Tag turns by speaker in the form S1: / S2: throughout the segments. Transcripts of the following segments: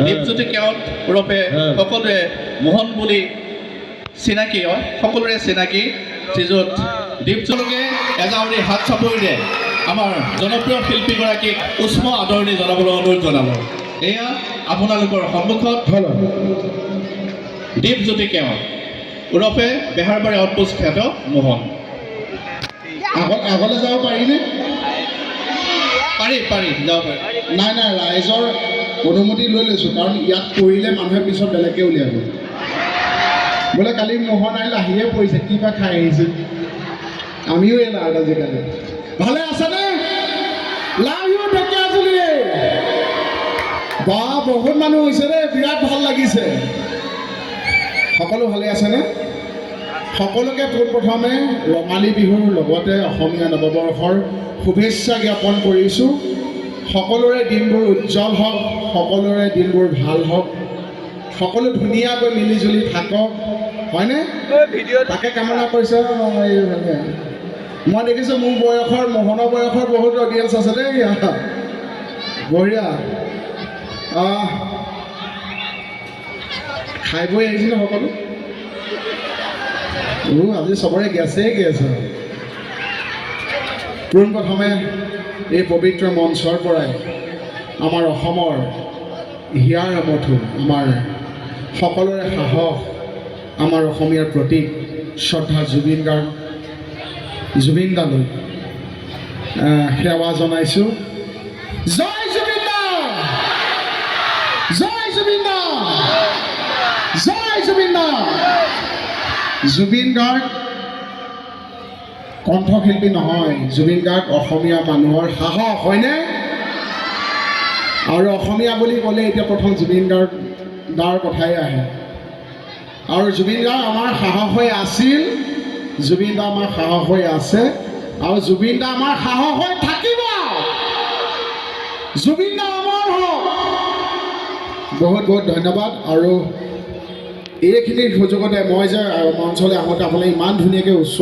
S1: দীপজ্যোতি কেওট ওৰফে সকলোৱে মোহন বুলি চিনাকি হয়, সকলোৰে চিনাকি শ্ৰীযুত দীপজ্যোতিকে এজাউৰি হাত চাপৰিৰে আমাৰ জনপ্ৰিয় শিল্পীগৰাকীক উষ্ম আদৰণি জনাবলৈ অনুৰোধ জনালোঁ। এয়া আপোনালোকৰ সন্মুখত দীপজ্যোতি কেওট ওৰফে বেহাৰবাৰী আউটপোষ্ট খ্যাত মোহন।
S2: আগলৈ যাব পাৰিনে?
S1: পাৰি যাব পাৰি।
S2: নাই ৰাইজৰ অনুমতি লৈ লৈছোঁ, কাৰণ ইয়াত কৰিলে মানুহে পিছত বেলেগকৈ উলিয়াব। বোলে কালি মোহন আহিল আহিয়ে পৰিছে, কিবা খাই আহিছে। আমিও এই লাট আজিকালি। ভালে আছেনে? Love you Dhekiajuli. বা বহুত মানুহ হৈছে দেই, বিৰাট ভাল লাগিছে। সকলো ভালে আছেনে? সকলোকে পোনপ্ৰথমে ৰঙালী বিহুৰ লগতে অসমীয়া নৱবৰ্ষৰ শুভেচ্ছা জ্ঞাপন কৰিছোঁ। সকলোৰে দিনবোৰ উজ্জ্বল হওক, সকলোৰে দিনবোৰ ভাল হওক, সকলো ধুনীয়াকৈ মিলিজুলি থাকক, হয়নে? তাকে কামনা কৰিছে। মই দেখিছোঁ মোৰ বয়সৰ, মোহনৰ বয়সৰ বহুত অডিয়েঞ্চ আছে দেই। বঢ়িয়া। খাই বৈ আহিছিলে সকলো? আজি চবৰে গেছেই গেছ। পোনপ্ৰথমে এই পবিত্ৰ মঞ্চৰ পৰাই আমাৰ অসমৰ হিয়াৰ আমঠু, আমাৰ সকলোৰে সাহস, আমাৰ অসমীয়াৰ প্ৰতীক শ্ৰদ্ধা জুবিন দালৈ সেৱা জনাইছোঁ। জয় জুবিন দা! জয় জুবিন দা! জয় জুবিন দা! জুবিন গাৰ্গ কণ্ঠশিল্পী নহয়, জুবিন গাৰ্গ অসমীয়া মানুহৰ সাহস, হয়নে? আৰু অসমীয়া বুলি ক'লে এতিয়া প্ৰথম জুবিন গাৰ্গৰ কথাই আহে। আৰু জুবিন গাৰ্গ আমাৰ সাহস হৈ আছিল, জুবিন দা আমাৰ সাহস হৈ আছে, আৰু জুবিন দা আমাৰ সাহস হৈ থাকিব। জুবিন দা আমাৰ হওক। বহুত বহুত ধন্যবাদ। আৰু এইখিনি সুযোগতে মই যে মঞ্চলৈ আহোঁতে আপোনালোকে ইমান ধুনীয়াকৈ উচ্চ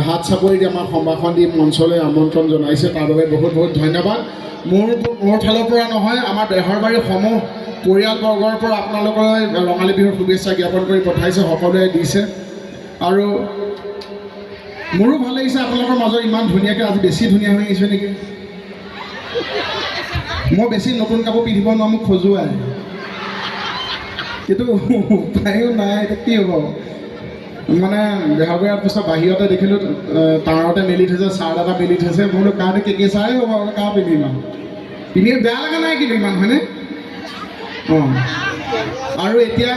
S2: হাত চাপৰি দি আমাৰ সম্ভাষণ দি মঞ্চলৈ আমন্ত্ৰণ জনাইছে, তাৰ বাবে বহুত বহুত ধন্যবাদ। মোৰ ফালৰ পৰা নহয়, আমাৰ বেহাৰবাৰীৰ সমূহ পৰিয়ালবৰ্গৰ পৰা আপোনালোকলৈ ৰঙালী বিহুৰ শুভেচ্ছা জ্ঞাপন কৰি পঠাইছে, সকলোৱে দিছে। আৰু মোৰো ভাল লাগিছে আপোনালোকৰ মাজত ইমান ধুনীয়াকৈ, আজি বেছি ধুনীয়া হৈ আহিছে নেকি? মই বেছি নতুন কাপোৰ পিন্ধিব নোৱাৰোঁ, মোক খজুৱাই, কিন্তু উপায়ো নাই। এতিয়া কি হ'ব? মানে বেহাৰবাৰীৰ পিছত বাহিৰতে দেখিলোঁ তাঁৰতে মেলি থৈছে, চাৰ্ট এটা মেলি থৈছে। মই বোলো কাৰণে কেকে চাই হ'ব, কাৰ পিন্ধিম আৰু পিন্ধি বেয়া লগা নাই কিন্তু ইমান, হয়নে? অঁ, আৰু এতিয়া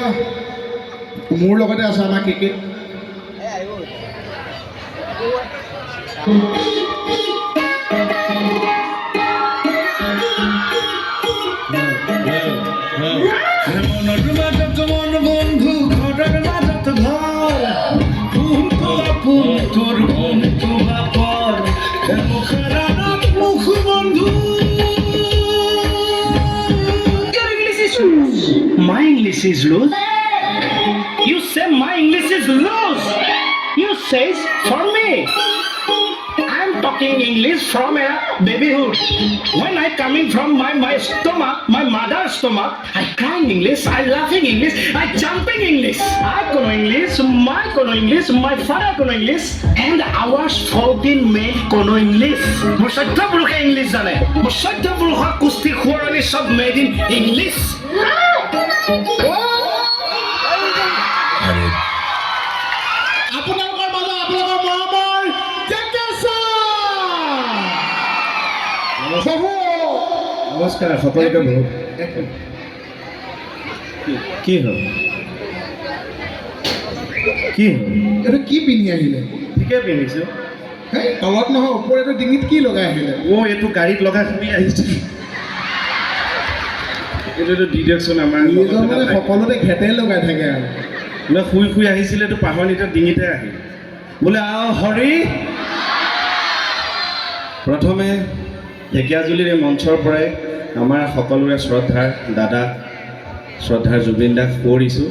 S2: মোৰ লগতে আছে আমাৰ কেকে।
S3: বন্ধু ঘৰৰ মাজত ঘৰ, তোৰ বন্ধু বাপৰ মুখ বন্ধু। My English is loose. You say my English is loose. You say for me. I'm talking English from a babyhood. When I coming from my stomach, my mother's stomach, I crying English, I laughing English, I jumping English. I know English, my know English, my father know English, and our 14 men know English. মোৰ সত্য পুৰুষে English জানে, মোৰ সত্য পুৰুষৰ কুস্তি খোৱানি সব made in English.
S2: আপোনালোকৰ মাজত আপোনালোকৰ মৰমৰ
S3: নমস্কাৰ সকলোকে। বহুত কি হ'ল
S2: এইটো কি পিন্ধি আহিলে?
S3: ঠিকে পিন্ধিছোঁ।
S2: হেই তলত নহয়, ওপৰত এইটো ডিঙিত কি লগাই আহিলে?
S3: এইটো গাড়ীত লগাই শুনি আহিছে। এইটোতো দি দিয়কচোন। আমাৰ
S2: মানে সকলোতে ঘেটেই লগাই থাকে আৰু
S3: শুই আহিছিলে, এইটো পাহৰিতে ডিঙিতে আহিল বোলে হৰি। প্ৰথমে ঢেকীয়াজুলিৰ এই মঞ্চৰ পৰাই আমাৰ সকলোৰে শ্ৰদ্ধাৰ দাদা, শ্ৰদ্ধাৰ জুবিন দাক সোঁৱৰিছোঁ,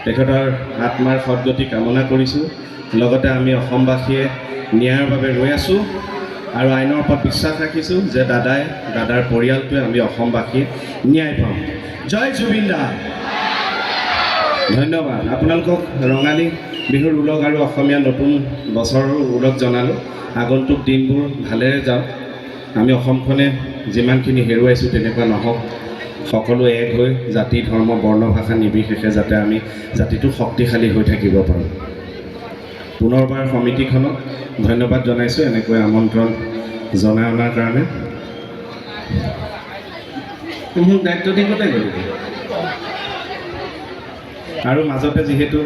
S3: তেখেতৰ আত্মাৰ সদ্গতি কামনা কৰিছোঁ। লগতে আমি অসমবাসীয়ে ন্যায়ৰ বাবে ৰৈ আছোঁ।
S4: আৰু আইনৰ ওপৰত বিশ্বাস ৰাখিছোঁ যে দাদাৰ পৰিয়ালটোৱে আমি অসমবাসীয়ে ন্যায় পাম। জয় জুবিন দা। ধন্যবাদ। আপোনালোকক ৰঙালী বিহুৰ ওলগ আৰু অসমীয়া নতুন বছৰৰ ওলগ জনালোঁ। আগন্তুক দিনবোৰ ভালেৰে যাওক। আমি অসমখনে যিমানখিনি হেৰুৱাইছোঁ তেনেকুৱা নহওক। সকলো এক হৈ জাতি ধৰ্ম বৰ্ণ ভাষা নিৰ্বিশেষে যাতে আমি জাতিটো শক্তিশালী হৈ থাকিব পাৰোঁ। পুনৰবাৰ সমিতিখনক ধন্যবাদ জনাইছোঁ এনেকৈ আমন্ত্ৰণ জনাই অনাৰ কাৰণে। মোক দায়িত্ব দি ক'তে গ'ল আৰু মাজতে যিহেতু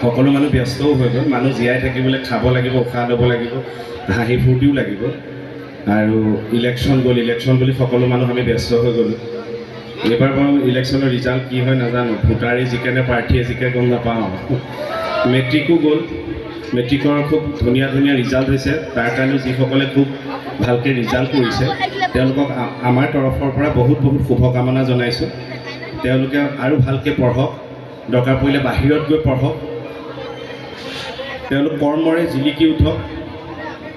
S4: সকলো মানুহ ব্যস্তও হৈ গ'ল। মানুহ জীয়াই থাকিবলৈ খাব লাগিব, উশাহ ল'ব লাগিব, হাঁহি ফূৰ্তিও লাগিব। আৰু ইলেকশ্যন গ'ল, ইলেকশ্যন বুলি সকলো মানুহ আমি ব্যস্ত হৈ গ'লোঁ। এইবাৰ বাৰু ইলেকশ্যনৰ ৰিজাল্ট কি হয় নাজানো। ভোটাৰে জিকে নে প্ৰাৰ্থীয়ে জিকে গম নাপাওঁ। মেট্ৰিকো গ'ল, মেট্ৰিকৰ খুব ধুনীয়া ৰিজাল্ট হৈছে। তাৰ কাৰণে যিসকলে খুব ভালকৈ ৰিজাল্ট কৰিছে তেওঁলোকক আমাৰ তৰফৰ পৰা বহুত শুভকামনা জনাইছোঁ। তেওঁলোকে আৰু ভালকৈ পঢ়ক, দৰকাৰ পৰিলে বাহিৰত গৈ পঢ়ক, তেওঁলোক কৰ্মৰে জিলিকি উঠক,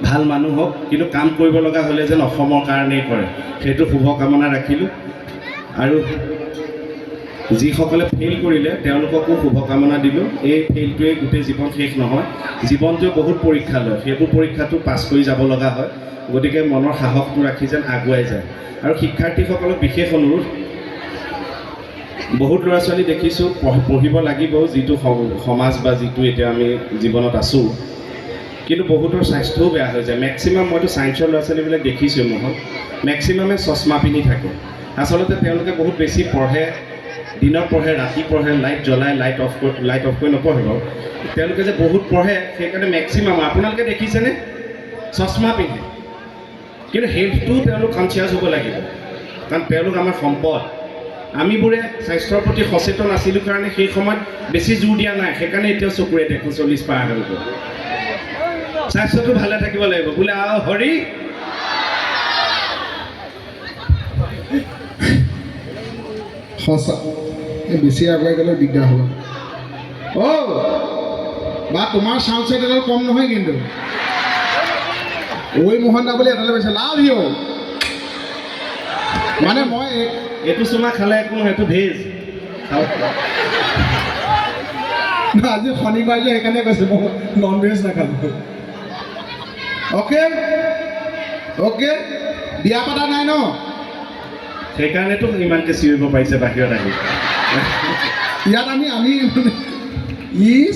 S4: ভাল মানুহ হওক, কিন্তু কাম কৰিব লগা হ'লে যেন অসমৰ কাৰণেই কৰে, সেইটো শুভকামনা ৰাখিলোঁ। আৰু যিসকলে ফেইল কৰিলে তেওঁলোককো শুভকামনা দিলোঁ। এই ফেইলটোৱে গোটেই জীৱন শেষ নহয়, জীৱনটোৱে বহুত পৰীক্ষা লয়, সেইবোৰ পৰীক্ষাটো পাছ কৰি যাব লগা হয়। গতিকে মনৰ সাহসটো ৰাখি যেন আগুৱাই যায়। আৰু শিক্ষাৰ্থীসকলক বিশেষ অনুৰোধ, বহুত ল'ৰা ছোৱালী দেখিছোঁ পঢ়িব লাগিব যিটো সমাজ বা যিটো এতিয়া আমি জীৱনত আছোঁ, কিন্তু বহুতৰ স্বাস্থ্যও বেয়া হৈ যায়। মেক্সিমাম মইতো ছায়েন্সৰ ল'ৰা ছোৱালীবিলাক দেখিছোঁ নহয়, মেক্সিমামে চশমা পিন্ধি থাকে। আচলতে তেওঁলোকে বহুত বেছি পঢ়ে, দিনত পঢ়ে, ৰাতি পঢ়ে, লাইট জ্বলাই লাইট অফ কৰি নপঢ়ে বাৰু। তেওঁলোকে যে বহুত পঢ়ে সেইকাৰণে মেক্সিমাম আপোনালোকে দেখিছেনে চশমা পিন্ধে। কিন্তু হেল্থটোও তেওঁলোক কনচিয়াছ হ'ব লাগিব, কাৰণ তেওঁলোক আমাৰ সম্পদ। আমিবোৰে স্বাস্থ্যৰ প্ৰতি সচেতন আছিলোঁ কাৰণে সেই সময়ত বেছি জোৰ দিয়া নাই, সেইকাৰণে এতিয়া চকুৰে দেখোঁ 40 পাৰ হৈ গ'ল। স্বাস্থ্যটো ভালে থাকিব লাগিব বোলে আৰু হৰি।
S2: সঁচা বেছি আগুৱাই গ'লে দিগদাৰ হ'ব। বা তোমাৰ চাউণ্ড ছেট এডাল কম নহয় কিন্তু। ঐ মোহন দা বুলি এটালৈ পাইছে, লাভ ইউ। মানে মই
S4: এইটো চুমা খালে একো নহয়, এইটো ভেজ।
S2: আজি শনিবাৰ যে সেইকাৰণে কৈছোঁ মই নন ভেজ নাখালোঁ। অ'কে বিয়া পতা নাই ন?
S4: সেইকাৰণেতো ইমানকৈ চিঞৰিব পাৰিছে বাহিৰত আহি।
S2: ইয়াত আমি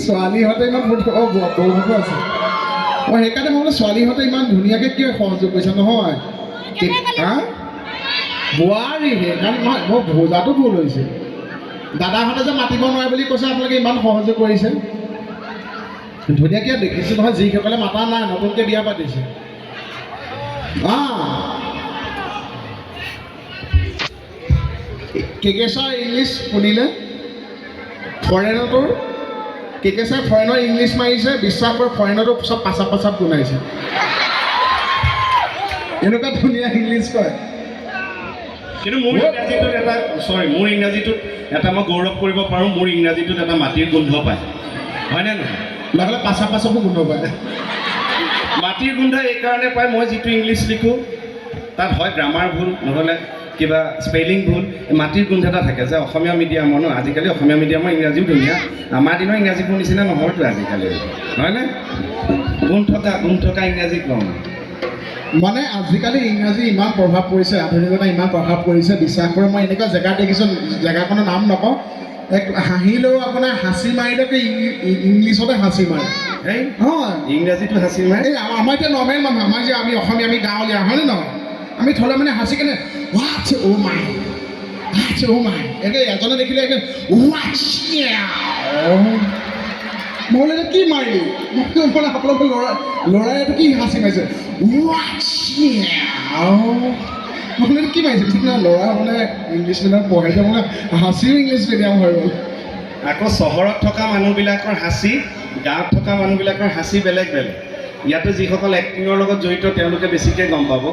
S2: ছোৱালীহঁতে ইমান বৌহঁতো আছে। সেইকাৰণে মই বোলো ছোৱালীহঁতে ইমান ধুনীয়াকৈ কিয় সহযোগ কৰিছে নহয়। হা বোৱাৰী সেইকাৰণে নহয়, মই ভোজাটো ভুল হৈছে। দাদাহঁতে যে মাতিব নোৱাৰে বুলি কৈছে, আপোনালোকে ইমান সহযোগ কৰিছে। ধুনীয়াকৈ দেখিছোঁ নহয়, যিসকলে মাতা নাই নতুনকৈ বিয়া পাতিছে। কেকেশ্বৰ ইংলিছ শুনিলে ফৰেনতো কেকেশ্বৰ ফৰেনৰ ইংলিছ মাৰিছে, বিশ্বাস কৰে ফৰেনতো চব পাচাপ গুনাইছে। এনেকুৱা ধুনীয়া ইংলিছ কয়।
S4: কিন্তু মোৰ ইংৰাজীটোত এটা মই গৌৰৱ কৰিব পাৰোঁ, মোৰ ইংৰাজীটোত এটা মাটিৰ গোন্ধ পায়, হয়নে নহয়?
S2: লাগিলে পাচাপো গোন্ধ পায়।
S4: মাটিৰ গোন্ধ এইকাৰণে পায়, মই যিটো ইংলিছ লিখোঁ তাত হয় গ্ৰামাৰ ভুল, নহ'লে কিবা স্পেলিং ভুল, মাটিৰ গোন্ধ এটা থাকে। যে অসমীয়া মিডিয়ামৰ ন, আজিকালি অসমীয়া মিডিয়ামৰ ইংৰাজীও ধুনীয়া, আমাৰ দিনৰ ইংৰাজীবোৰ নিচিনা নহয়তো আজিকালি, হয়নে? গুণ থকা ইংৰাজী কম।
S2: মানে আজিকালি ইংৰাজী ইমান প্ৰভাৱ পৰিছে, আধুনিকতা ইমান প্ৰভাৱ পৰিছে, বিশ্বাস কৰে। মই এনেকুৱা জেগাত দেখিছোঁ, জেগাখনৰ নাম নকওঁ, এক হাঁহিলেও আপোনাৰ হাঁচি মাৰিলেতো ইংলিছতে হাঁচি মাৰে। হয়
S4: ইংৰাজীটো হাঁচি মাৰে।
S2: এই আমাৰ এতিয়া নৰ্মেল মানুহ, আমাৰ যে আমি অসমীয়া, আমি গাঁৱলীয়া, হয়নে নহয়? আমি থ'লে মানে হাঁচি কেনে একে এজনে দেখিলে একে মই বোলে কি মাৰিলি, মই আপোনালোকৰ ল'ৰাই এইটো কি হাঁচি মাৰিছে, মানে কি মাৰিছে ল'ৰা মানে ইংলিছ মিডিয়াম পঢ়াই যে মানে হাঁচিও ইংলিছ মিডিয়াম হৈ গ'ল।
S4: আকৌ চহৰত থকা মানুহবিলাকৰ হাঁচি, গাঁৱত থকা মানুহবিলাকৰ হাঁচি বেলেগ বেলেগ। ইয়াতে যিসকল এক্টিঙৰ লগত জড়িত তেওঁলোকে বেছিকৈ গম পাব।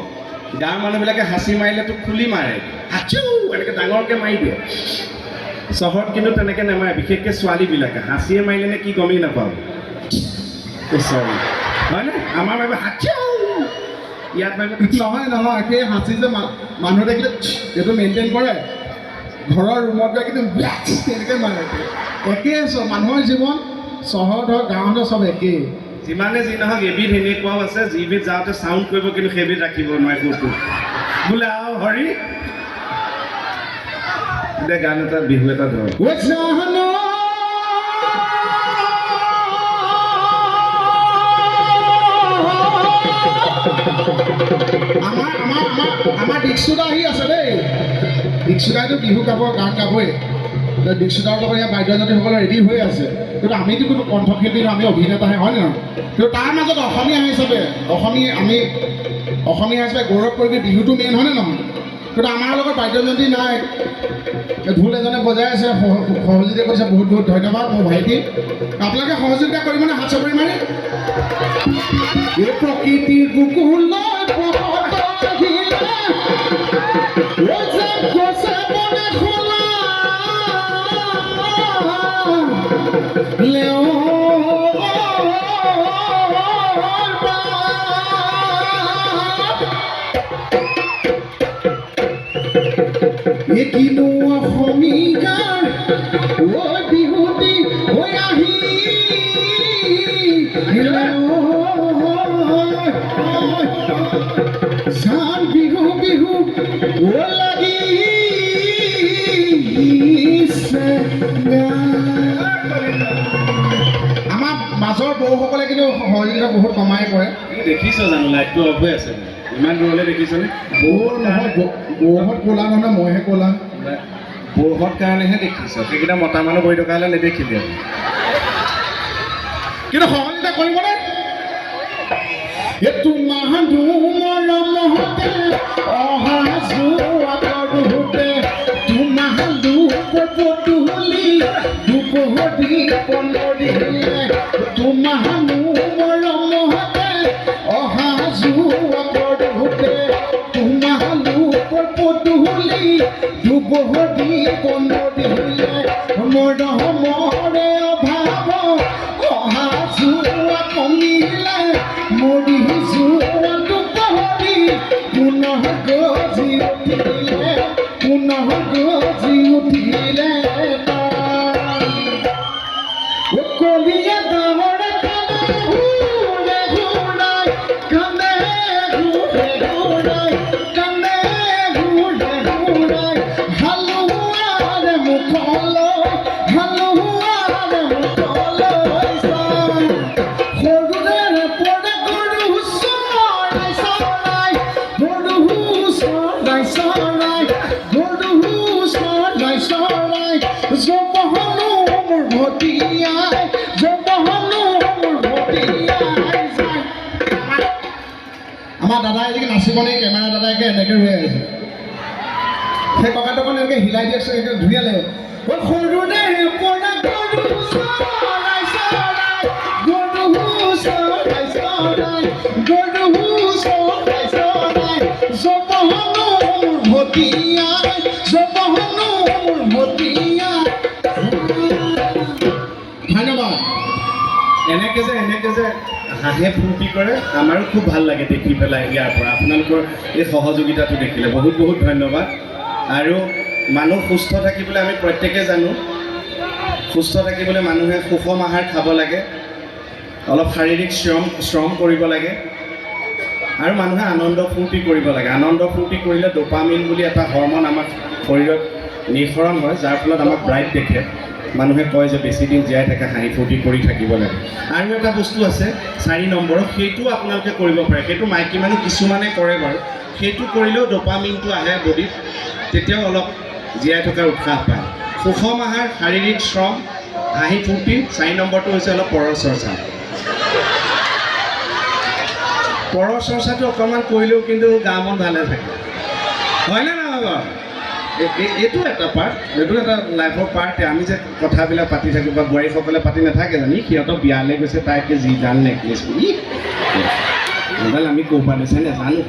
S4: গাঁৱৰ মানুহবিলাকে হাঁচি মাৰিলেতো খুলি মাৰে, হাঁচু এনেকৈ ডাঙৰকৈ মাৰি দিয়ে। চহৰত কিন্তু তেনেকৈ নামাৰে, বিশেষকৈ ছোৱালীবিলাকে হাঁচিয়ে মাৰিলে নে কি গমেই নাপাব। চৰি হয়নে? আমাৰ বাবে হাঁচু ইয়াত মানে
S2: নহয় নহয় সেই হাঁচি যে মানুহ দেখিলে এইটো মেইনটেইন কৰে ঘৰৰ ৰুমত গৈ কিন্তু এনেকৈ মাৰে একেই চব মানুহৰ জীৱন চহৰত হওক গাঁৱত হওক চব একেই
S4: যিমানে যি নহওক এবিধ এনেকুৱাও আছে যিবিধ যাওঁতে চাউণ্ড কৰিব কিন্তু সেইবিধ ৰাখিব নোৱাৰে কুকুৰ বোলে আও হৰি এতিয়া গান এটা বিহু এটা ধৰ
S2: আমাৰ দীক্ষিতা আহি আছে দেই দীক্ষিতাইতো বিহু গাব গান গাবই দীক্ষিতাৰ লগত ইয়াৰ বাদ্যযন্ত্ৰীসকলে ৰেডি হৈ আছে কিন্তু আমিতো কোনো কণ্ঠশিল্পী আমি অভিনেতাহে হয় নে নহয় কিন্তু তাৰ মাজত অসমীয়া হিচাপে অসমীয়া হিচাপে গৌৰৱ কৰি বিহুটো মেইন হয়নে নহয় কিন্তু আমাৰ লগত বাদ্যযন্ত্ৰী নাই ঢোল এজনে বজাই আছে সহযোগিতা কৰিছে বহুত বহুত ধন্যবাদ মোৰ ভাইটি আপোনালোকে সহযোগিতা কৰিবনে হাত চাপৰি মাৰি এই প্ৰকৃতিৰ বুকুলৈ কিনো অসমীয়াৰ ঐ বিহুটি হৈ আহি চান বিহু বিহু ও লাগি আমাৰ মাজৰ বৌসকলে কিন্তু সহযোগিতা বহুত কমাই কৰে
S4: দেখিছ জানো লাইটটো অফ হৈ আছে ইমান দূৰলৈ দেখিছনে
S2: বৌৰ নহয় বৌহঁত ক'লা নহয় মইহে ক'লা
S4: বৌহঁত কাৰণেহে দেখিছ সেইকেইটা মতা মানুহ বহি থকা হ'লে নেদেখিলে
S2: কিন্তু সহযোগিতা কৰিবনে তোমাৰ মৰমতে অহা যোৱা কৰোঁতে তোমাৰ দুপদূলি দুপহৰি পনৰিলে তোমাৰ মৰমতে অহা যোৱা কৰোঁতে তোমাৰ দুপদূলি দুপহৰি পনৰিলে মৰমৰে অভাৱ অহা যোৱা কমিলে মৰি যোৱাটো পাহৰি পুনঃ গজি উঠিলে কলিয়া ডাঙৰ কান্দে ঘূৰাই হালোৱাৰে মুখলৈ সৰুৰে পৰা গৰু চৰাই জবহনো মোৰ ভটিয়াই আমাৰ দাদাই এদিকে নাচিব নে কেমেৰা দাদাইকে এনেকৈ ৰৈ আছে সেই ককাটোক এনেকৈ হিলাই দি আছে ধুনীয়া লাগে সৰুৰে পৰা গৰু চৰাই জবহনো মোৰ ভটিয়াই ধন্যবাদ
S4: এনেকৈ যে হাঁহে ফূৰ্তি কৰে আমাৰো খুব ভাল লাগে দেখি পেলাই ইয়াৰ পৰা আপোনালোকৰ এই সহযোগিতাটো দেখিলে বহুত বহুত ধন্যবাদ আৰু মানুহ সুস্থ থাকিবলৈ আমি প্ৰত্যেকে জানো সুস্থ থাকিবলৈ মানুহে সুষম আহাৰ খাব লাগে অলপ শাৰীৰিক শ্ৰম কৰিব লাগে আৰু মানুহে আনন্দ ফূৰ্তি কৰিব লাগে আনন্দ ফূৰ্তি কৰিলে ডোপামিন বুলি এটা হৰমন আমাৰ শৰীৰত নিঃসৰণ হয় যাৰ ফলত আমাক ব্ৰাইট দেখে মানুহে কয় যে বেছি দিন জীয়াই থাকে হাঁহি ফূৰ্তি কৰি থাকিব লাগে আৰু এটা বস্তু আছে 4 নম্বৰত সেইটো আপোনালোকে কৰিব পাৰে সেইটো মাইকী মানুহ কিছুমানে কৰে বাৰু সেইটো কৰিলেও ডোপামিনটো আহে বডিত তেতিয়াও অলপ জীয়াই থকাৰ উৎসাহ পায় সুষম আহাৰ শাৰীৰিক শ্ৰম হাঁহি ফূৰ্তি 4 নম্বৰটো হৈছে অলপ পৰচৰ্চা পৰচৰ্চাটো অকণমান কৰিলেও কিন্তু গা মন ভালে থাকে হয়নে নহয় বাৰু এইটো এটা পাৰ্ট এইটো এটা লাইফৰ পাৰ্ট আমি যে কথাবিলাক পাতি থাকোঁ বা বোৱাৰীসকলে পাতি নাথাকে জানি সিহঁতক বিয়ালৈ গৈছে তাইকে যি গান নেকলেছ বুলি এডাল আমি ক'ৰ পৰা দিছে নাজানো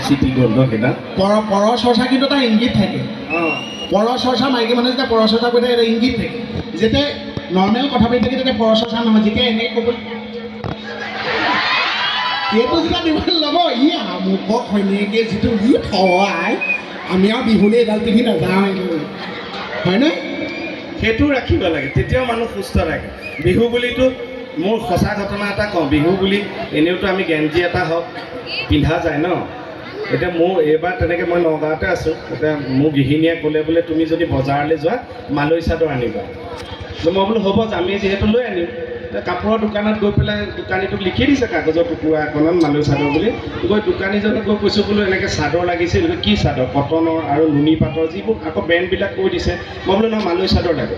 S4: চিটি গ'ল্ড সেইডাল
S2: পৰচৰ্চা কিন্তু এটা ইংগিত থাকে
S4: অঁ
S2: পৰচৰ্চা মাইকী মানুহে যেতিয়া পৰচৰ্চা কৰি থাকে এটা ইংগিত থাকে যেতিয়া নৰ্মেল কথা পাতি থাকে তেতিয়া পৰচৰ্চা নহয় যেতিয়া এনেকৈ ক'ব এইটো যেতিয়া দিবলৈ ল'ব ই আমুকক সৈনিকে যিটো ই থৱাই আমি আৰু বিহুলৈ এডাল পিন্ধি নাযাওঁ এইটো হয়নে?
S4: সেইটো ৰাখিব লাগে, তেতিয়াও মানুহ সুস্থ থাকে। বিহু বুলিতো মোৰ সঁচা ঘটনা এটা কওঁ, বিহু বুলি এনেওতো আমি গেঞ্জি এটা হওক পিন্ধা যায় ন। এতিয়া মোৰ এইবাৰ তেনেকৈ মই নগাঁৱতে আছোঁ, এতিয়া মোৰ গৃহিণীয়ে ক'লে বোলে তুমি যদি বজাৰলৈ যোৱা মালৈ চাদৰ আনিবা। মই বোলো হ'ব আমি যিহেতু লৈ আনিম। কাপোৰৰ দোকানত গৈ পেলাই দোকানীটোক লিখি দিছে কাগজৰ টুকুৰা এখনত মালৈ চাদৰ বুলি। গৈ দোকানীজনক গৈ কৈছোঁ বোলো এনেকৈ চাদৰ লাগিছিল, কি চাদৰ? কটনৰ আৰু নুনি পাটৰ, যিবোৰ আকৌ ব্ৰেণ্ডবিলাক কৈ দিছে। মই বোলো নহয় মালৈ চাদৰ লাগে।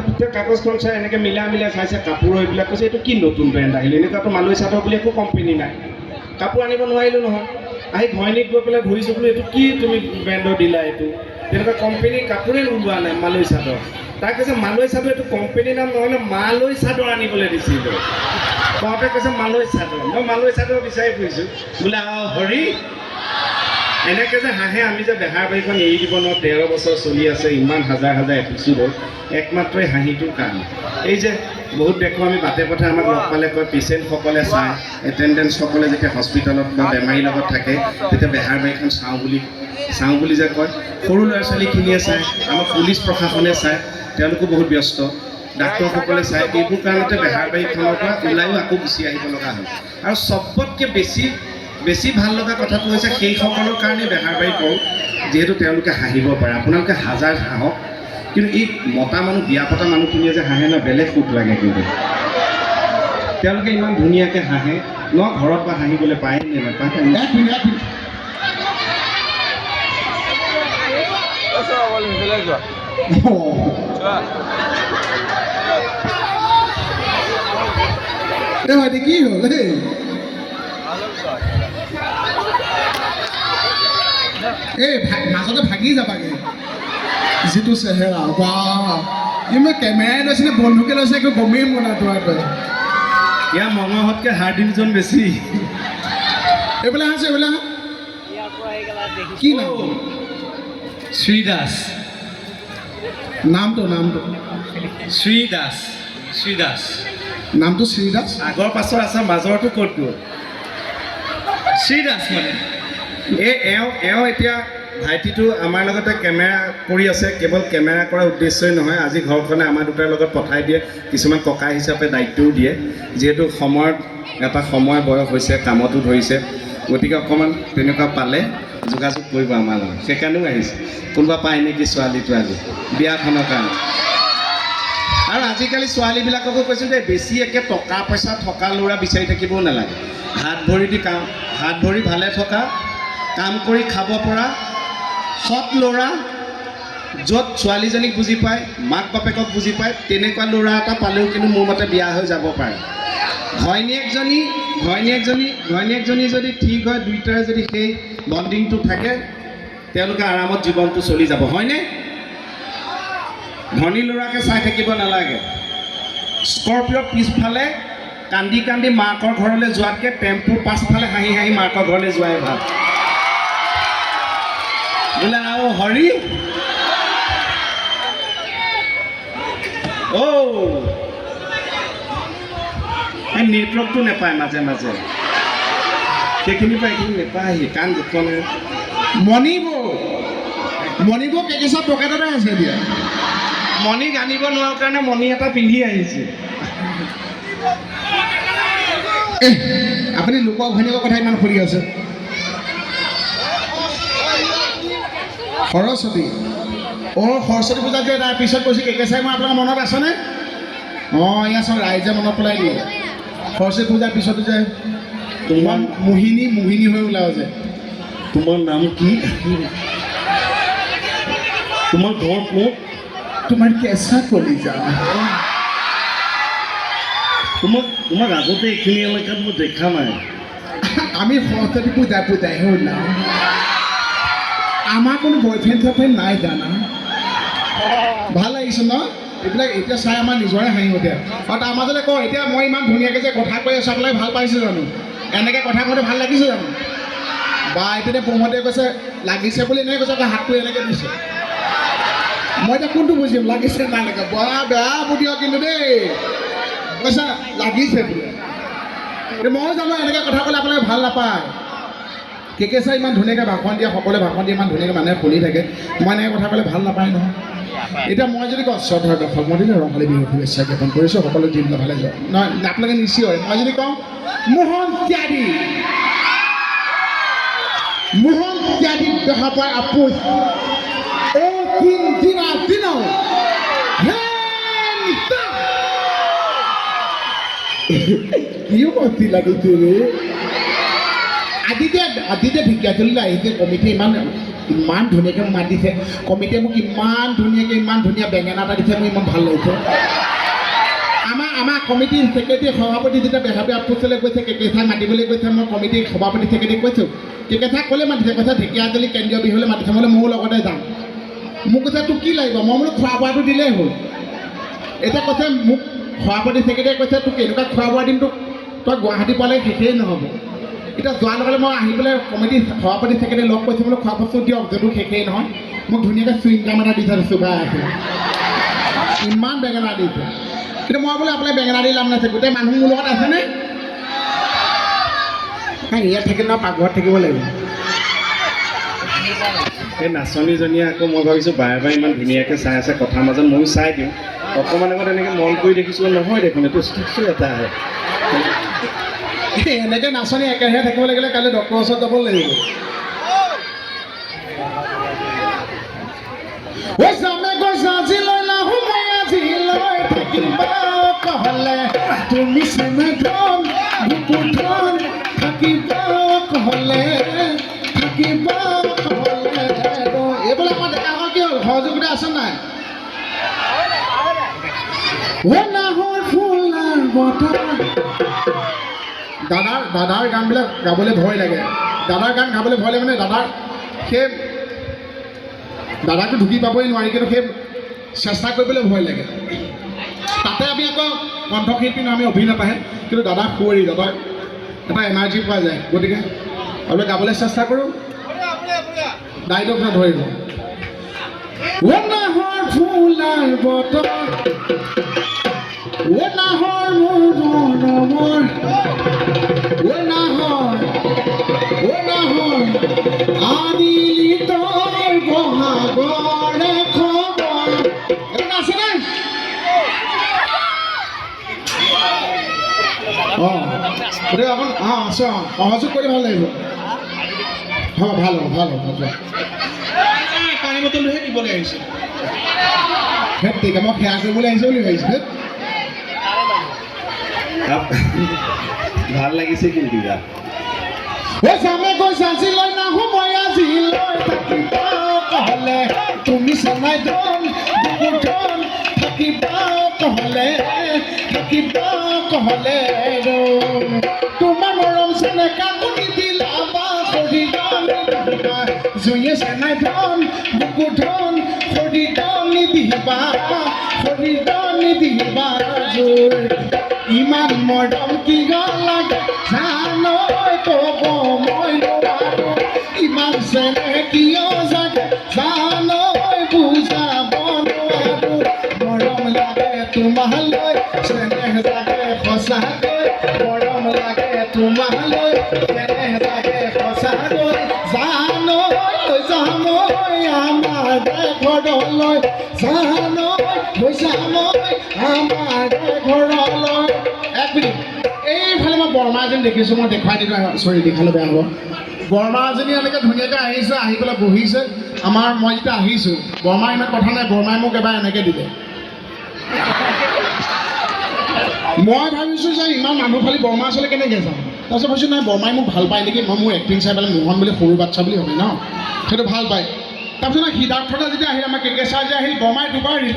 S4: গোটেই কাগজখন চাই এনেকৈ মিলাই চাইছে কাপোৰ এইবিলাক কৈছে এইটো কি নতুন ব্ৰেণ্ড আহিলে, এনেকুৱাতো মালৈ চাদৰ বুলি একো কোম্পেনী নাই। কাপোৰ আনিব নোৱাৰিলোঁ নহয়, আহি ঘৈণীক গৈ পেলাই ধৰিছোঁ বোলো এইটো কি তুমি ব্ৰেণ্ডৰ দিলা, এইটো তেনেকুৱা কোম্পেনীৰ কাপোৰেই ওলোৱা নাই মালৈ চাদৰ। তাই কৈছে মালৈ চাদৰ এইটো কোম্পেনীৰ নাম নহ'লে মালৈ চাদৰ আনিবলৈ দিছিলোঁ। কওঁতে কৈছে মালৈ চাদৰ, মই মালৈ চাদৰ বিচাৰি ফুৰিছোঁ বোলে হৰি। এনেকৈ যে হাঁহে আমি যে বেহাৰবাৰীখন এৰি দিব নোৱাৰোঁ, 13 বছৰ চলি আছে, ইমান হাজাৰ এপিছ'ড হ'ল, একমাত্ৰ এই হাঁহিটোৰ কাৰণে। এই যে বহুত দেখোঁ আমি বাটে পথে আমাক লগ পালে কয় পেচেণ্টসকলে চায়, এটেণ্ডেঞ্চসকলে যেতিয়া হস্পিটেলত বা বেমাৰীৰ লগত থাকে তেতিয়া বেহাৰবাৰীখন চাওঁ বুলি যে কয়, সৰু ল'ৰা ছোৱালীখিনিয়ে চায়, আমাৰ পুলিচ প্ৰশাসনে চায়, তেওঁলোকো বহুত ব্যস্ত, ডাক্তৰসকলে চায়। এইবোৰ কাৰণতে বেহাৰবাৰীখনৰ পৰা ওলাইও আকৌ গুচি আহিব লগা হয়। আৰু চবতকৈ বেছি ভাল লগা কথাটো হৈছে সেইসকলৰ কাৰণে বেহাৰবাৰী কওঁ, যিহেতু তেওঁলোকে হাঁহিব পাৰে। আপোনালোকে হাজাৰ হাঁহক, কিন্তু এই মতা মানুহ বিয়া পতা মানুহখিনিয়ে যে হাঁহে ন, বেলেগ সুখ লাগে। কিন্তু তেওঁলোকে ইমান ধুনীয়াকৈ হাঁহে ন, ঘৰত বা হাঁহিবলৈ পায় নে নাপায়?
S2: কি হ'ল এই মাজতে ভাগি যাবাগে যিটো চেহেৰা বা ইমান কেমেৰাই লৈছিলে বন্ধুকে লৈছে একো গমেই পোৱা নাই তোমাৰ।
S4: ইয়াৰ মঙহতকৈ হাৰ্ড ডিভিজন বেছি।
S2: এইফালে আছে এইফালে কি নাম?
S5: শ্ৰী দাস।
S2: নামটো
S5: শ্ৰী দাস। শ্ৰী দাস
S2: নামটো শ্ৰী দাস।
S4: আগৰ পাছৰ আছে, মাজৰটো ক'ত গ'ল?
S5: শ্ৰী দাস মানে
S4: এওঁ এতিয়া ভাইটিটো আমাৰ লগতে কেমেৰা কৰি আছে। কেৱল কেমেৰা কৰাৰ উদ্দেশ্যই নহয়, আজি ঘৰখনে আমাৰ দুটাৰ লগত পঠাই দিয়ে, কিছুমান ককা হিচাপে দায়িত্বও দিয়ে। যিহেতু সময়ত এটা সময় বয়স হৈছে, কামতো ধৰিছে, গতিকে অকণমান তেনেকুৱা পালে যোগাযোগ কৰিব আমাৰ লগত। সেইকাৰণেও আহিছে, কোনোবা পায় নেকি ছোৱালীটো আজি বিয়াখনৰ কাৰণে। আৰু আজিকালি ছোৱালীবিলাককো কৈছোঁ যে বেছি একে টকা পইচা থকা ল'ৰা বিচাৰি থাকিবও নালাগে। হাত ভৰি ভালে থকা, কাম কৰি খাব পৰা, সৎ ল'ৰা, য'ত ছোৱালীজনীক বুজি পায়, মাক বাপেকক বুজি পায়, তেনেকুৱা ল'ৰা এটা পালেও কিন্তু মোৰ মতে বিয়া হৈ যাব পাৰে। ঘৈণীয়েকজনী যদি ঠিক হয়, দুয়োটাৰে যদি সেই বণ্ডিংটো থাকে, তেওঁলোকে আৰামত জীৱনটো চলি যাব, হয়নে? ধনী ল'ৰাকে চাই থাকিব নালাগে। স্কৰপিঅ'ৰ পিছফালে কান্দি কান্দি মাকৰ ঘৰলৈ যোৱাতকৈ টেম্পুৰ পাছফালে হাঁহি হাঁহি মাকৰ ঘৰলৈ যোৱাই ভাল। বোলে হৰি এই নেটৱৰ্কটো নাপায় মাজে মাজে, সেইখিনিৰ পৰা এইখিনি নাপায়, কাণ দুখনে
S2: মণিব কেকেচা পকেটতে আছে এতিয়া।
S4: মণিক আনিব নোৱাৰো কাৰণে মণি এটা পিন্ধি আহিছে।
S2: আপুনি লোকৰ ঘৈণীয়েকৰ কথা ইমান সুধি আছে। সৰস্বতী সৰস্বতী পূজাত যে তাৰ পিছত কৈছে কেকেচাই, মই আপোনাৰ মনত আছেনে? এয়া চব ৰাইজে মনত পেলাই দিয়ে। সৰস্বতী পূজাৰ পিছতো যে তোমাৰ মোহিনী হৈ ওলাও যে।
S4: তোমাৰ নাম কি? তোমাৰ ঘৰ ক'ত?
S2: তোমাৰ কেঁচা কলিজা।
S4: তোমাক আগতে এইখিনি এলেকাত মই দেখা নাই।
S2: আমি সৰস্বতী পূজাহে ওলাওঁ, আমাৰ কোনো বয়ফ্ৰেণ্ড চয়ফ্ৰেণ্ড নাই জানা। ভাল লাগিছে ন এইবিলাক? এতিয়া চাই আমাৰ নিজৰে হাঁহি উঠে। আৰু তাৰ মাজতে কওঁ, এতিয়া মই ইমান ধুনীয়াকৈ যে কথা কৈ আছোঁ, আপোনালোকে ভাল পাইছে জানো? এনেকৈ কথা কওঁতে ভাল লাগিছে জানো? বা এইপিনে প্ৰমোদে কৈছে লাগিছে বুলি, এনেকৈ কৈছে, হাতটো এনেকৈ দিছে। মই এতিয়া কোনটো বুজিম, লাগিছে নালাগে? বেয়া বুদ্ধি কিন্তু দেই, কৈছা লাগিছে বোলে। মই জানো এনেকৈ কথা ক'লে আপোনালোকে ভাল নাপায়। কে ছাৰ ইমান ধুনীয়াকৈ ভাষণ দিয়ে, সকলোৱে ভাষণ দিয়ে, ইমান ধুনীয়াকৈ মানুহে শুনি থাকে, মই এনেকৈ কথা ক'লে ভাল নাপায় নহয়। এতিয়া মই যদি কওঁ শ্ৰদ্ধাৰ দৰ্শক মন্ডলী ৰঙালী বিহুৰ শুভেচ্ছা জ্ঞাপন কৰিছোঁ, সকলো দিন ভালে যাওক। নহয় আপোনালোকে নিশ্চয় মই যদি কওঁ মোহন ত্যাগী দেখা পায় আপোচ কিয় মস্তি লাগিছে ৰে? আদিতে ঢেকীয়াজুলিলৈ আহিছে কমিটিয়ে ইমান ধুনীয়াকৈ মাতিছে। কমিটিয়ে মোক ইমান ধুনীয়া বেঙেনা এটা দিছে, মোৰ ইমান ভাল লাগিছে। আমাৰ কমিটিৰ ছেক্ৰেটাৰী সভাপতি যেতিয়া বেহাবি আপোচলৈ গৈছে, কেকেচাক মাতিবলৈ গৈছে, মই কমিটিৰ সভাপতি ছেক্ৰেটাৰীক কৈছোঁ, কেকেচাক ক'লে মাতিছে, কৈছে ঢেকীয়াজুলি কেন্দ্ৰীয় বিহুলৈ মাতিছে, বোলে ময়ো লগতে যাম। মোক কৈছে তোক কি লাগিব? মই বোলো খোৱা বোৱাটো দিলেই হ'ল। এতিয়া কৈছে মোক সভাপতি ছেক্ৰেটাৰীয়ে কৈছে তোক এনেকুৱা খোৱা বোৱা দিম, তোক তই গুৱাহাটী পালে শেষেই নহ'ব। এতিয়া যোৱাৰ লগে লগে মই আহি পেলাই কমিটিৰ সভাপতি ছেক্ৰেটাৰী লগ কৈছোঁ, বোলো খোৱা বস্তু দিয়ক, যদিও শেষেই নহয়। মোক ধুনীয়াকৈ চুইংগাম এটা দি থৈ চুবাই আছে, ইমান বেঙেনা দিছে। কিন্তু মই বোলে আপোনাৰ বেঙেনা দি লাভ নাছে, গোটেই মানুহ মোৰ লগত আছেনে? ইয়াত থাকিলে নহয় পাকঘৰত থাকিব লাগিব।
S4: সেই নাচনীজনীয়ে আকৌ মই ভাবিছোঁ বাৰে বাৰে ইমান ধুনীয়াকৈ চাই আছে, কথাৰ মাজত ময়ো চাই দিওঁ। অকণমান আগত এনেকৈ মন কৰি দেখিছোঁ, নহয় দেখোন এইটো ষ্টেচু এটা আহে।
S2: এনেকৈ নাচনী একেৰাহে থাকিব লাগিলে কাইলৈ ডক্টৰৰ ওচৰত যাব লাগিব। তুমি চেনেধন বুকুধন থাকিব হ'লে এইবিলাক আমাৰ ডেকাসকল কি হ'ল? সহযোগিতা আছে নাই? দাদাৰ গানবিলাক গাবলৈ ভয় লাগে। দাদাৰ গান গাবলৈ ভয় লাগে মানে দাদাকতো ঢুকি পাবই নোৱাৰি, কিন্তু সেই চেষ্টা কৰিবলৈ ভয় লাগে। তাতে আমি আকৌ কণ্ঠশিল্পী নহয়, আমি অভিনেতাহে, কিন্তু দাদা সুঁৱৰি, দাদাক এটা এনাৰ্জি পোৱা যায়। গতিকে আমি গাবলৈ চেষ্টা কৰোঁ। দায়িত্ব ধৰিব ফুলাৰ বতৰ নাহৰ মোৰ আনিলি তই বহাগৰে খবৰ। আছেনে? গতিকে অকণ আছে, সহযোগ কৰি ভাল লাগিব। ভাল হ'ব।
S1: পানী বটলটোহে দিবলৈ আহিছোঁ।
S2: ঠিক মই সেয়া কৰিবলৈ আহিছোঁ বুলি ভাবিছোঁ।
S4: ভাল লাগিছে কিন্তু ইয়াত
S2: তুমি চানাই ধন বুকুধন থাকিব কহলে তোমাৰ মৰম চেনে কাকুনি দিলা বা জুয়ে চেনাই ধন বুকুধন নিদিবা জোৰ ইমান মৰম কি লাগে জানৈ ক'ব মই নোৱাৰো, ইমান চেনে কিয় জাগে জানৈ বুজাব নোৱাৰো। মৰম লাগে তোমালৈ চেনেহ জাগে সঁচাকৈ, মৰম লাগে তোমালৈ চেনেহ জাগে সঁচাকৈ। জানৈ যাম আমাৰ ঘৰলৈ, জানৈ যাম আমাৰ ঘৰলৈ। এক মিনিট, এইফালে মই বৰমা এজনী দেখিছোঁ, মই দেখুৱাই দিলোঁ। চৰি দেখালে বেয়া হ'ব। বৰমা এজনী এনেকৈ ধুনীয়াকৈ আহিছে, আহি পেলাই বহিছে। মই যেতিয়া আহিছোঁ, বৰমাৰ ইমান কথা নাই, বৰমাই মোক এবাৰ এনেকৈ দিলে। মই ভাবিছোঁ যে ইমান মানুহ খালি বৰমা আচলতে কেনেকৈ যাম। তাৰপিছত ভাবিছোঁ নাই, বৰমাই মোক ভাল পায় নেকি, মই মোৰ এক্টিং চাই পেলাই মোহন বুলি সৰু বাচ্ছা বুলি ভাবি ন, সেইটো ভাল পায়। তাৰপিছত সিদ্ধাৰ্থদা যেতিয়া আহিল, আমাৰ কেকেচাৰ যে আহিল, বৰমাই দুবাৰ দিল।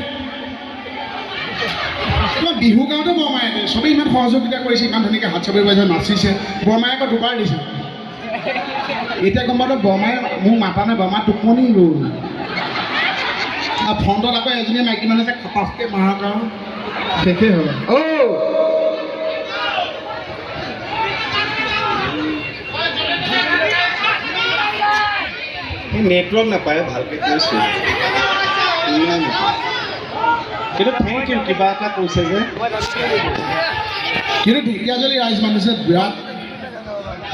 S2: বিহু গাওঁতে বৰমাই দিয়ে, চবেই ইমান সহযোগিতা কৰিছে, ইমান ধুনীয়াকৈ হাত চাপৰি বাজিছে, নাচিছে। বৰমাই আকৌ দুবাৰ দিছে। এতিয়া গম পালোঁ বৰমাই মোক মাতা নাই, বৰমা টোপনি গ'ল। আৰু ফ্ৰণ্টত আকৌ এজনীয়ে মাইকী মানুহ আছে, খপাচকৈ মাৰা কাৰণ শেষেই হ'ল।
S4: নেটৱৰ্ক নাপায়, ভালকৈ কৈছোঁ। কিন্তু থেংক ইউ, কিবা এটা কৈছে যে
S2: কিন্তু ঢেকীয়াজুলি ৰাইজ মানিছে বিৰাট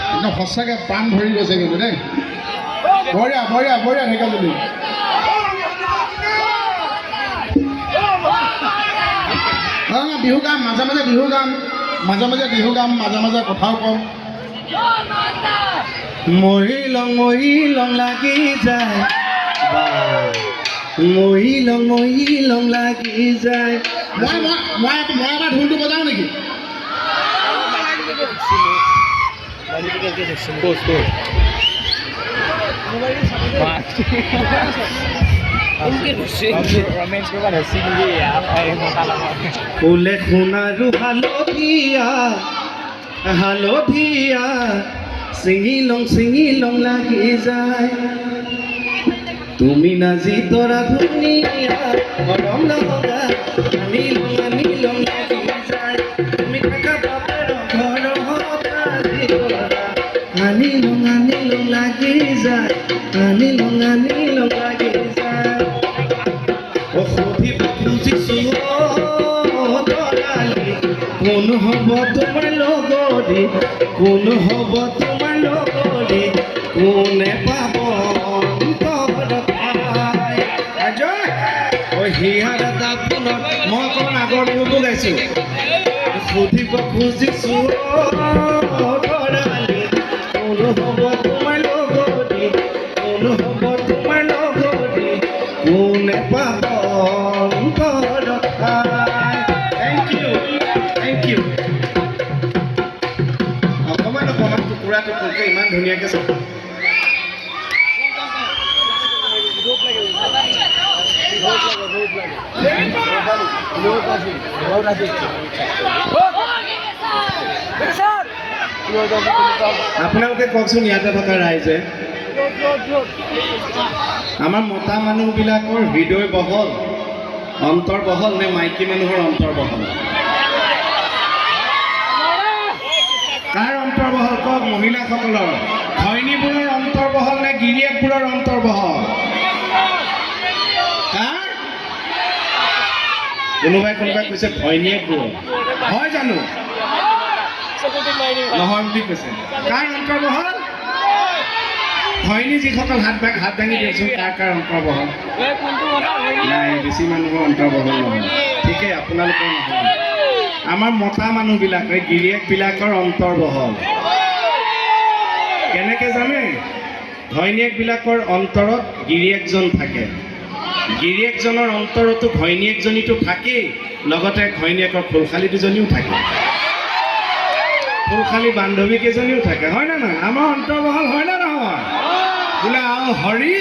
S2: একদম সঁচাকৈ প্ৰাণ ভৰি গৈছে কিন্তু দেই বঢ়িয়া বঢ়িয়া বঢ়িয়া ঢেকীয়াজুলি বিহু গাম মাজে মাজে বিহু গাম মাজে মাজে বিহু গাম মাজে মাজে কথাও কম
S5: মহিলং লাগি যায় মহিলং লাগি যায়
S2: মই এবাৰ ঢোলটো বজাওঁ নেকি
S5: ফুলে সোণাৰু হালধীয়া চিঙিলং লাগি যায় তুমি নাজি তৰা ধুনীয়া মৰম লগা আনিলং লাগি যায় তুমি থাকা বাপেৰ ঘৰ আনিলং লাগি যায় আনিলং লাগি যায় সুধিব খুজিছো তৰালি কোন হ'ব তোমাৰ লগৰী কোন হ'ব তোমাৰ লগৰী কোনে পাব হিয়াৰ দাপোনত মই অকণ আগৰ বিহুটো গাইছোঁ সুধিব খুজিছো তৰালি কোন হ'ব তোমাৰ লগৰী কোন হ'ব তোমাৰ লগৰী কোনে পাব থেংক ইউ অকণমান টুকুৰাটো ফুলকে ইমান ধুনীয়াকৈ চাব আপোনালোকে কওকচোন ইয়াতে থকা ৰাইজে আমাৰ মতা মানুহবিলাকৰ হৃদয় বহল অন্তৰ বহল নে মাইকী মানুহৰ অন্তৰ বহল কাৰ অন্তৰ বহল কওক মহিলাসকলৰ ঘৈণীবোৰৰ অন্তৰ বহল নে গিৰিয়েকবোৰৰ অন্তৰ বহল কাৰ কোনোবাই কৈছে ঘৈণীয়েকবোৰ হয় জানো নহয় বুলি কৈছে কাৰ অন্তৰ বহল ঘৈণী যিসকল হাত দাঙি দিয়কচোন কাৰ অন্তৰ বহল নাই বেছি মানুহৰ অন্তৰ বহল নহয় ঠিকেই আপোনালোকৰ নহয় আমাৰ মতা মানুহবিলাকে গিৰিয়েকবিলাকৰ অন্তৰ বহল কেনেকৈ জানে ঘৈণীয়েকবিলাকৰ অন্তৰত গিৰিয়েকজন থাকে গিৰিয়েকজনৰ অন্তৰতো ঘৈণীয়েকজনীটো থাকেই লগতে ঘৈণীয়েকৰ ফুলশালী দুজনীও থাকে ফুলশালী বান্ধৱী কেইজনীও থাকে হয় নে নহয় আমাৰ অন্তৰ বহল হয় নে নহয় বোলে হৰি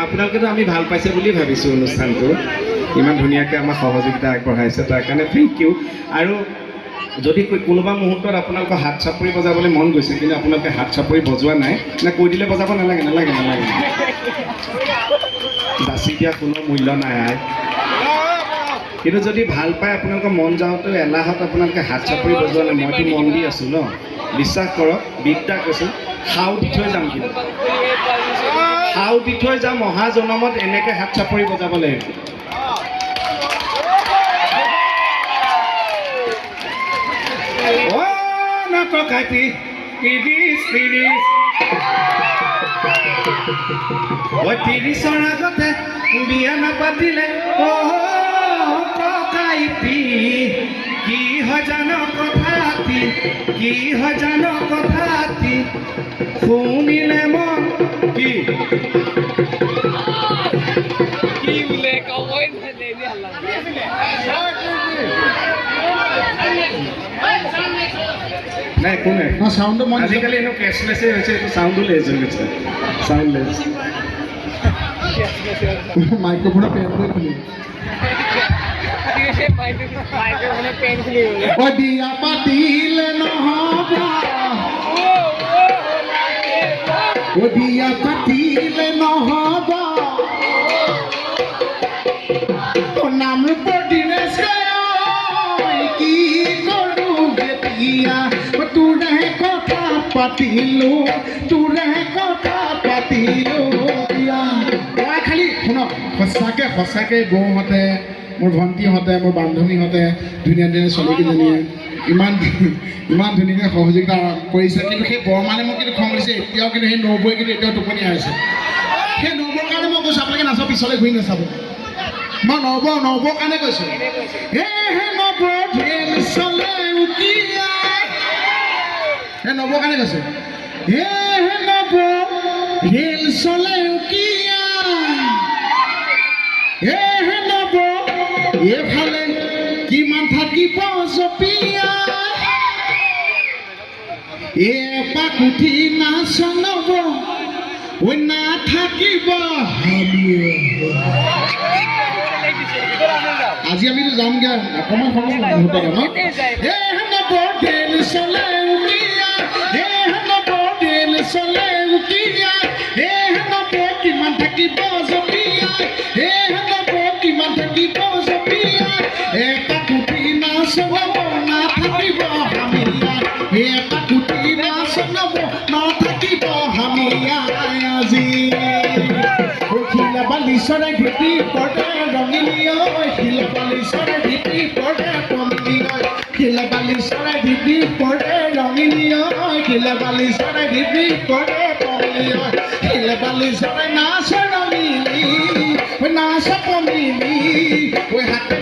S5: আপোনালোকেতো আমি ভাল পাইছে বুলি ভাবিছোঁ অনুষ্ঠানটো ইমান ধুনীয়াকৈ আমাক সহযোগিতা আগবঢ়াইছে তাৰ কাৰণে থেংক ইউ আৰু যদি কোনোবা মুহূৰ্তত আপোনালোকৰ হাত চাপৰি বজাবলৈ মন গৈছে কিন্তু আপোনালোকে হাত চাপৰি বজোৱা নাই নে কৈ দিলে বজাব নালাগে বাচি দিয়া কোনো মূল্য নাই কিন্তু যদি ভাল পায় আপোনালোকৰ মন যাওঁতে এলাহত আপোনালোকে হাত চাপৰি বজোৱা নাই মইতো মন দি আছোঁ ন বিশ্বাস কৰক বিদ্যা কৈছোঁ সাও দি থৈ যাম কিন্তু সাও দি থৈ যাম অহা জনমত এনেকৈ হাত চাপৰি বজাব লাগিব নাটকাতি ত্ৰিশৰ আগতে বিয়া নাপাতিলে ককাইতি কি হয় জানো কথাতি শুনিলে মন কি বোলে কবই নাই একো নাই
S2: চাউণ্ডটো মই
S5: আজিকালি এনেও কেছলেছে হৈছে এইটো চাউণ্ডলেছ হৈ গৈছে চাউণ্ডলেছ
S2: মাইক্ৰফোনৰ পেন খুলি বিয়া পাতিলে নহ'ব বিয়া পাতিলে নহ'ব নাম দিনেশ কি কৰোঁ বিয়া তোৰে কথা পাতিলোঁ বিয়া মই খালি শুনক সঁচাকৈ বৌহঁতে মোৰ ভণ্টিহঁতে মোৰ বান্ধৱীহঁতে ধুনীয়া ধুনীয়া ছোৱালীকেইজনীয়ে ইমান ধুনীয়াকৈ সহযোগিতা কৰিছে কিন্তু সেই বৰমানে মোক কিন্তু খং কৰিছে এতিয়াও কিন্তু সেই নবৌৱে কিন্তু এতিয়াও টোপনি আহিছে সেই নবৌৰ কাৰণে মই কৈছোঁ আপোনালোকে নাচাব পিছলৈ ঘূৰি নাচাব মই নবৌৰ কাৰণে কৈছোঁ সেই নবৌৰ কাৰণে কৈছোঁ ৰেল চলে উকিয়া নব এইফালে কিমান থাকিব জপিয়া এপাক উঠি নাচ নব নাথাকিব আজি আমিতো যামগৈ অকণমান সময় নব ৰেল চলে উকিয়া নব ৰেল চলে উকিয়া নব কিমান থাকিব জপিয়া নব কিমান থাকিব জপিয়া এপাক উঠি নাচ নব নাথাকিব হামিয়া এপাক উঠি নাচ নব নাথাকিব হামিয়া আজি শিলা বালি চৰাই ভেটি পৰে ৰঙিলী শিলা বালি চৰাই ভেটি পৰে ৰঙিলী শিলা বালি চৰাই ভেটি পৰে ৰঙিলী শিলা বালি চৰাই ভেটি পৰে ৰঙিলী শিলা বালি চৰাই নাচ ৰঙিলী নাচ কমিলি হাতে